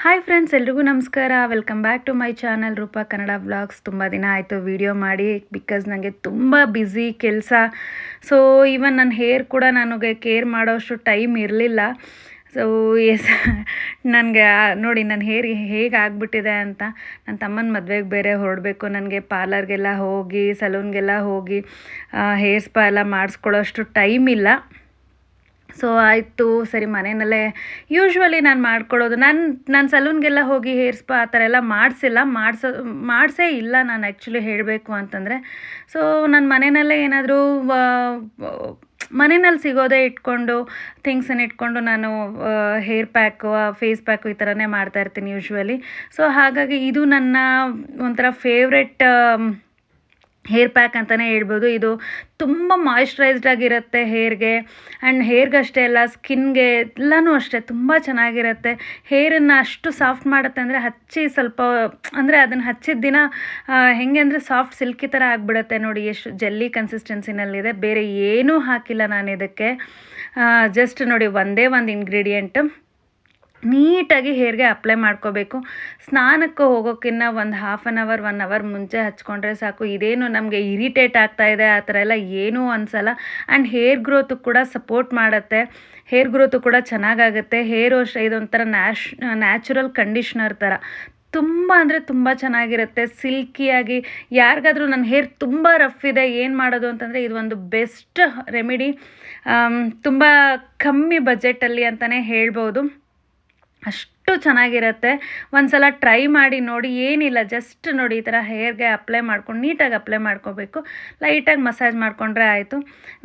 Hi friends, ಎಲ್ರಿಗೂ ನಮಸ್ಕಾರ. Welcome back to my channel Roopa Kannada vlogs. ತುಂಬ ದಿನ ಆಯಿತು ವಿಡಿಯೋ ಮಾಡಿ, ಬಿಕಾಸ್ ನನಗೆ ತುಂಬ ಬ್ಯುಸಿ ಕೆಲಸ. ಸೊ ಈವನ್ ನನ್ನ ಹೇರ್ ಕೂಡ ನನಗೆ ಕೇರ್ ಮಾಡೋಷ್ಟು ಟೈಮ್ ಇರಲಿಲ್ಲ. ಸೊ ಎಸ್, ನನಗೆ ನೋಡಿ ನನ್ನ ಹೇರ್ ಹೇಗೆ ಆಗಿಬಿಟ್ಟಿದೆ ಅಂತ. ನನ್ನ ತಮ್ಮನ ಮದುವೆಗೆ ಬೇರೆ ಹೊರಡಬೇಕು. ನನಗೆ ಪಾರ್ಲರ್ಗೆಲ್ಲ ಹೋಗಿ, ಸಲೂನ್ಗೆಲ್ಲ ಹೋಗಿ ಹೇರ್ ಸ್ಪಾ ಎಲ್ಲ ಮಾಡಿಸ್ಕೊಳ್ಳೋಷ್ಟು ಟೈಮ್ ಇಲ್ಲ. ಸೊ ಆಯಿತು, ಸರಿ ಮನೆಯಲ್ಲೇ ಯೂಶ್ವಲಿ ನಾನು ಮಾಡ್ಕೊಳ್ಳೋದು. ನಾನು ಸಲೂನ್ಗೆಲ್ಲ ಹೋಗಿ ಹೇರ್ ಸ್ಪಾ ಆ ಥರ ಎಲ್ಲ ಮಾಡಿಸೇ ಇಲ್ಲ ನಾನು ಆ್ಯಕ್ಚುಲಿ ಹೇಳಬೇಕು ಅಂತಂದರೆ. ಸೊ ನಾನು ಮನೆಯಲ್ಲೇ ಏನಾದರೂ ಮನೆಯಲ್ಲಿ ಸಿಗೋದೇ ಇಟ್ಕೊಂಡು ಥಿಂಗ್ಸನ್ನು ಇಟ್ಕೊಂಡು ನಾನು ಹೇರ್ ಪ್ಯಾಕು, ಫೇಸ್ ಪ್ಯಾಕು ಈ ಥರನೇ ಮಾಡ್ತಾಯಿರ್ತೀನಿ ಯೂಶ್ವಲಿ. ಸೊ ಹಾಗಾಗಿ ಇದು ನನ್ನ ಒಂಥರ ಫೇವ್ರೆಟ್ ಹೇರ್ ಪ್ಯಾಕ್ ಅಂತಲೇ ಹೇಳ್ಬೋದು. ಇದು ತುಂಬ ಮಾಯ್ಶ್ಚರೈಸ್ಡ್ ಆಗಿರುತ್ತೆ ಹೇರ್ಗೆ, ಆ್ಯಂಡ್ ಹೇರ್ಗಷ್ಟೇ ಅಲ್ಲ, ಸ್ಕಿನ್ಗೆ ಎಲ್ಲನೂ ಅಷ್ಟೇ ತುಂಬ ಚೆನ್ನಾಗಿರುತ್ತೆ. ಹೇರನ್ನು ಅಷ್ಟು ಸಾಫ್ಟ್ ಮಾಡುತ್ತೆ ಅಂದರೆ ಸ್ವಲ್ಪ ಅಂದರೆ ಅದನ್ನು ಹಚ್ಚಿದ ದಿನ ಹೇಗೆ ಅಂದರೆ ಸಾಫ್ಟ್ ಸಿಲ್ಕಿ ಥರ ಆಗಿಬಿಡುತ್ತೆ. ನೋಡಿ ಎಷ್ಟು ಜೆಲ್ಲಿ ಕನ್ಸಿಸ್ಟೆನ್ಸಿನಲ್ಲಿದೆ. ಬೇರೆ ಏನೂ ಹಾಕಿಲ್ಲ ನಾನು ಇದಕ್ಕೆ. ಜಸ್ಟ್ ನೋಡಿ ಒಂದೇ ಒಂದು ಇಂಗ್ರೀಡಿಯೆಂಟ್ ನೀಟಾಗಿ ಹೇರ್ಗೆ ಅಪ್ಲೈ ಮಾಡ್ಕೋಬೇಕು. ಸ್ನಾನಕ್ಕೆ ಹೋಗೋಕ್ಕಿಂತ ಒಂದು 1/2 ಅವರ್ ಮುಂಚೆ ಹಚ್ಕೊಂಡ್ರೆ ಸಾಕು. ಇದೇನು ನಮಗೆ ಇರಿಟೇಟ್ ಆಗ್ತಾಯಿದೆ ಆ ಥರ ಎಲ್ಲ ಏನೂ ಅನಿಸಲ್ಲ. ಆ್ಯಂಡ್ ಹೇರ್ ಗ್ರೋತು ಕೂಡ ಸಪೋರ್ಟ್ ಮಾಡುತ್ತೆ. ಹೇರ್ ಗ್ರೋತು ಕೂಡ ಚೆನ್ನಾಗಾಗುತ್ತೆ. ಹೇರು ಅಷ್ಟೇ ಇದೊಂಥರ ನ್ಯಾಚುರಲ್ ಕಂಡೀಷ್ನರ್ ಥರ ತುಂಬ ಅಂದರೆ ತುಂಬ ಚೆನ್ನಾಗಿರುತ್ತೆ. ಸಿಲ್ಕಿಯಾಗಿ ಯಾರಿಗಾದರೂ ನನ್ನ ಹೇರ್ ತುಂಬ ರಫ್ ಇದೆ ಏನು ಮಾಡೋದು ಅಂತಂದರೆ ಇದು ಒಂದು ಬೆಸ್ಟ್ ರೆಮಿಡಿ. ತುಂಬ ಕಮ್ಮಿ ಬಜೆಟಲ್ಲಿ ಅಂತಲೇ ಹೇಳ್ಬೋದು. ಅಷ್ಟು ಚೆನ್ನಾಗಿರುತ್ತೆ. ಒಂದು ಸಲ ಟ್ರೈ ಮಾಡಿ ನೋಡಿ. ಏನಿಲ್ಲ, ಜಸ್ಟ್ ನೋಡಿ ಈ ಥರ ಹೇರ್ಗೆ ಅಪ್ಲೈ ಮಾಡ್ಕೊಂಡು ನೀಟಾಗಿ ಅಪ್ಲೈ ಮಾಡ್ಕೋಬೇಕು. ಲೈಟಾಗಿ ಮಸಾಜ್ ಮಾಡಿಕೊಂಡ್ರೆ ಆಯಿತು.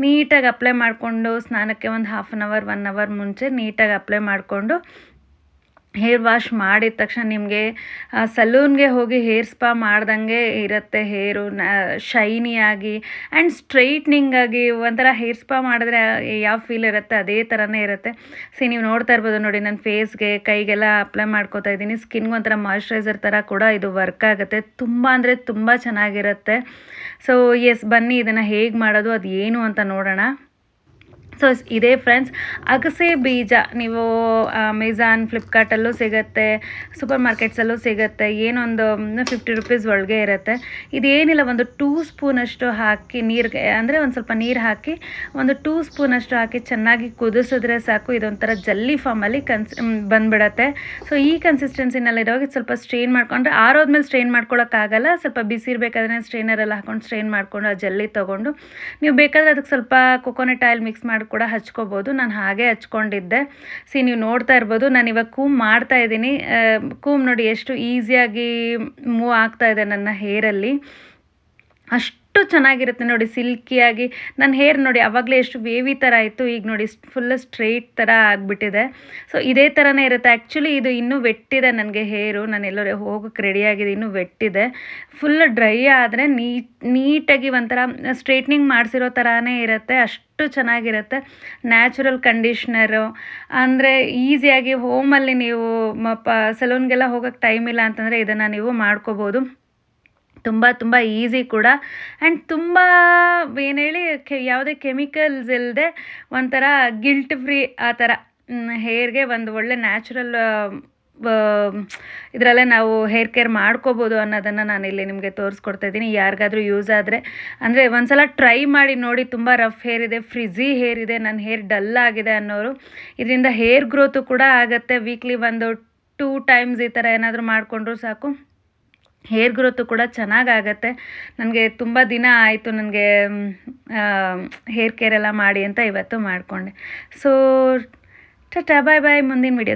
ನೀಟಾಗಿ ಅಪ್ಲೈ ಮಾಡಿಕೊಂಡು ಸ್ನಾನಕ್ಕೆ ಒಂದು 1/2 ಅವರ್ ಮುಂಚೆ ನೀಟಾಗಿ ಅಪ್ಲೈ ಮಾಡಿಕೊಂಡು ಹೇರ್ ವಾಶ್ ಮಾಡಿದ ತಕ್ಷಣ ನಿಮಗೆ ಸಲೂನ್ಗೆ ಹೋಗಿ ಹೇರ್ ಸ್ಪಾ ಮಾಡ್ದಂಗೆ ಇರುತ್ತೆ. ಹೇರು ಶೈನಿಯಾಗಿ ಆ್ಯಂಡ್ ಸ್ಟ್ರೈಟ್ನಿಂಗಾಗಿ ಒಂಥರ ಹೇರ್ ಸ್ಪಾ ಮಾಡಿದ್ರೆ ಯಾವ ಫೀಲ್ ಇರುತ್ತೆ ಅದೇ ಥರನೇ ಇರುತ್ತೆ. ನೀವು ನೋಡ್ತಾ ಇರ್ಬೋದು ನೋಡಿ, ನನ್ನ ಫೇಸ್ಗೆ ಕೈಗೆಲ್ಲ ಅಪ್ಲೈ ಮಾಡ್ಕೋತಾ ಇದ್ದೀನಿ. ಸ್ಕಿನ್ಗೆ ಒಂಥರ ಮಾಯ್ಶ್ಚರೈಸರ್ ಥರ ಕೂಡ ಇದು ವರ್ಕ್ ಆಗುತ್ತೆ. ತುಂಬ ಅಂದರೆ ತುಂಬ ಚೆನ್ನಾಗಿರುತ್ತೆ. ಸೊ ಎಸ್, ಬನ್ನಿ ಇದನ್ನು ಹೇಗೆ ಮಾಡೋದು ಅದು ಏನು ಅಂತ ನೋಡೋಣ. ಸೊ ಇದೇ ಫ್ರೆಂಡ್ಸ್, ಅಗಸೆ ಬೀಜ ನೀವು ಅಮೆಝಾನ್, ಫ್ಲಿಪ್ಕಾರ್ಟಲ್ಲೂ ಸಿಗುತ್ತೆ, ಸೂಪರ್ ಮಾರ್ಕೆಟ್ಸಲ್ಲೂ ಸಿಗುತ್ತೆ. ಏನೊಂದು 50 ರೂಪೀಸ್ ಒಳಗೆ ಇರುತ್ತೆ. ಇದೇನಿಲ್ಲ, ಒಂದು 2 ಸ್ಪೂನಷ್ಟು ಹಾಕಿ ನೀರಿಗೆ, ಅಂದರೆ ಒಂದು ಸ್ವಲ್ಪ ನೀರು ಹಾಕಿ ಒಂದು 2 ಸ್ಪೂನಷ್ಟು ಹಾಕಿ ಚೆನ್ನಾಗಿ ಕುದಿಸಿದ್ರೆ ಸಾಕು. ಇದೊಂಥರ ಜಲ್ಲಿ ಫಾರ್ಮಲ್ಲಿ ಬಂದುಬಿಡತ್ತೆ. ಸೊ ಈ ಕನ್ಸಿಸ್ಟೆನ್ಸಿನಲ್ಲಿರೋವಾಗ ಸ್ವಲ್ಪ ಸ್ಟ್ರೈನ್ ಮಾಡ್ಕೊಂಡ್ರೆ, ಆರೋದ್ಮೇಲೆ ಸ್ಟ್ರೈನ್ ಮಾಡ್ಕೊಳಕ್ಕಾಗಲ್ಲ. ಸ್ವಲ್ಪ ಬಿಸಿ ಇರಬೇಕಾದ್ರೆ ಸ್ಟ್ರೈನರೆಲ್ಲ ಹಾಕೊಂಡು ಸ್ಟ್ರೈನ್ ಮಾಡಿಕೊಂಡು ಆ ಜಲ್ಲಿ ತೊಗೊಂಡು ನೀವು ಬೇಕಾದರೆ ಅದಕ್ಕೆ ಸ್ವಲ್ಪ ಕೊಕೊನಟ್ ಆಯಿಲ್ ಮಿಕ್ಸ್ ಮಾಡಿ ಕೂಡ ಹಚ್ಕೋಬೋದು. ನಾನು ಹಾಗೆ ಹಚ್ಕೊಂಡಿದ್ದೆ. ನೀವು ನೋಡ್ತಾ ಇರ್ಬೋದು, ನಾನು ಇವಾಗ ಕೂಮ್ ಮಾಡ್ತಾ ಇದ್ದೀನಿ. ಕೂಮ್ ನೋಡಿ ಎಷ್ಟು ಈಸಿಯಾಗಿ ಮೂವ್ ಆಗ್ತಾ ಇದೆ ನನ್ನ ಹೇರಲ್ಲಿ. ಅಷ್ಟು ಚೆನ್ನಾಗಿರುತ್ತೆ ನೋಡಿ, ಸಿಲ್ಕಿಯಾಗಿ. ನನ್ನ ಹೇರ್ ನೋಡಿ ಆವಾಗಲೇ ಎಷ್ಟು ವೇವಿ ಥರ ಇತ್ತು, ಈಗ ನೋಡಿ ಫುಲ್ ಸ್ಟ್ರೈಟ್ ಥರ ಆಗಿಬಿಟ್ಟಿದೆ. ಸೊ ಇದೇ ಥರನೇ ಇರುತ್ತೆ. ಆ್ಯಕ್ಚುಲಿ ಇದು ಇನ್ನೂ ವೆಟ್ಟಿದೆ ನನಗೆ ಹೇರು. ನಾನು ಎಲ್ಲರೂ ಹೋಗೋಕ್ಕೆ ರೆಡಿಯಾಗಿದೆ, ಇನ್ನೂ ವೆಟ್ಟಿದೆ. ಫುಲ್ ಡ್ರೈ ಆದರೆ ನೀಟಾಗಿ ಒಂಥರ ಸ್ಟ್ರೈಟ್ನಿಂಗ್ ಮಾಡಿಸಿರೋ ಥರನೇ ಇರುತ್ತೆ. ಅಷ್ಟು ಚೆನ್ನಾಗಿರುತ್ತೆ. ನ್ಯಾಚುರಲ್ ಕಂಡೀಷ್ನರು ಅಂದರೆ ಈಸಿಯಾಗಿ ಹೋಮಲ್ಲಿ ನೀವು ಸಲೂನ್ಗೆಲ್ಲ ಹೋಗೋಕ್ಕೆ ಟೈಮ್ ಇಲ್ಲ ಅಂತಂದರೆ ಇದನ್ನು ನೀವು ಮಾಡ್ಕೋಬೋದು. ತುಂಬ ಈಸಿ ಕೂಡ. ಆ್ಯಂಡ್ ತುಂಬ ಏನು ಹೇಳಿ, ಯಾವುದೇ ಕೆಮಿಕಲ್ಸ್ ಇಲ್ಲದೆ ಒಂಥರ ಗಿಲ್ಟ್ ಫ್ರೀ ಆ ಥರ ಹೇರ್ಗೆ ಒಂದು ಒಳ್ಳೆ ನ್ಯಾಚುರಲ್ ಇದರಲ್ಲೇ ನಾವು ಹೇರ್ ಕೇರ್ ಮಾಡ್ಕೋಬೋದು ಅನ್ನೋದನ್ನು ನಾನಿಲ್ಲಿ ನಿಮಗೆ ತೋರಿಸ್ಕೊಡ್ತಾ ಇದ್ದೀನಿ. ಯಾರಿಗಾದರೂ ಯೂಸ್ ಆದರೆ ಅಂದರೆ ಒಂದು ಸಲ ಟ್ರೈ ಮಾಡಿ ನೋಡಿ. ತುಂಬ ರಫ್ ಹೇರ್ ಇದೆ, ಫ್ರಿಝಿ ಹೇರ್ ಇದೆ, ನನ್ನ ಹೇರ್ ಡಲ್ ಆಗಿದೆ ಅನ್ನೋರು ಇದರಿಂದ ಹೇರ್ ಗ್ರೋತು ಕೂಡ ಆಗುತ್ತೆ. ವೀಕ್ಲಿ ಒಂದು 2 ಟೈಮ್ಸ್ ಈ ಥರ ಏನಾದರೂ ಮಾಡಿಕೊಂಡ್ರೂ ಸಾಕು, ಹೇರ್ ಗ್ರೋತು ಕೂಡ ಚೆನ್ನಾಗಾಗತ್ತೆ. ನನಗೆ ತುಂಬ ದಿನ ಆಯಿತು ನನಗೆ ಹೇರ್ ಕೇರ್ ಎಲ್ಲ ಮಾಡಿ ಅಂತ ಇವತ್ತು ಮಾಡಿಕೊಂಡೆ. ಸೊ ಟಾಟಾ, ಬಾಯ್ ಬಾಯ್. ಮುಂದಿನ ವಿಡಿಯೋ